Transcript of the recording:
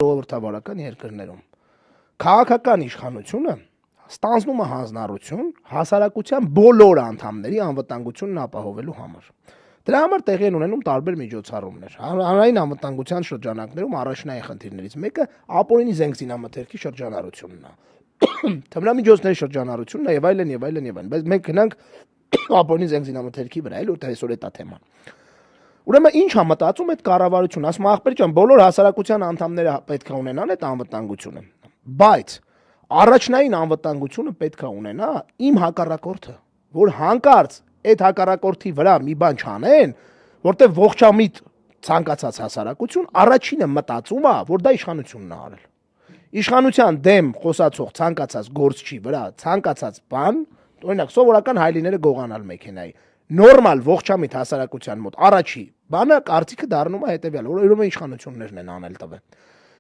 ժողովրդավարական երկրներում քաղաքական իշխանությունը ստանձնում է հանձնառություն հասարակության բոլոր անդամների անվտանգությունն ապահովելու համար։ Դրա համար տեղի են ունենում տարբեր միջոցառումներ։ Հանրային անվտանգության շրջանակներում առաջնային խնդիրներից մեկը ապօրինի զենք զինամթերքի շրջանառությունն է։ Թմրամիջոցների շրջանառությունն է եւ այլն եւ այլն եւ այլն։ Բայց մենք գնանք ապօրինի զենք զինամթերքի վրա, էլ որտեղ այսօր է դա թեման։ Ուրեմն ինչ է մտածում այդ կառավարությունը, ասում ախպեր ջան, բոլոր հասարակության անդամները պետք է ունենան այդ անվտանգությունը։ Բայց առաջնային անվտանգությունը պետք է ունենա իմ հակառակորդը, որ հանկարծ այդ հակառակորդի վրա մի բան չանեն, որտեղ ողջամիտ ցանկացած հասարակություն առաջինը մտածում է, որ դա իշխանությունն է արել։ Իշխանության դեմ խոսացող ցանկացած գործչի վրա ցանկացած բան, օրինակ սովորական հայլիները գողանալ մեքենայի, նորմալ ողջամիտ հասարակության մոտ առաջի բանը կարծիքը դառնում է հետեւյալ, որ ուրեմն իշխանություններն են անել տվել։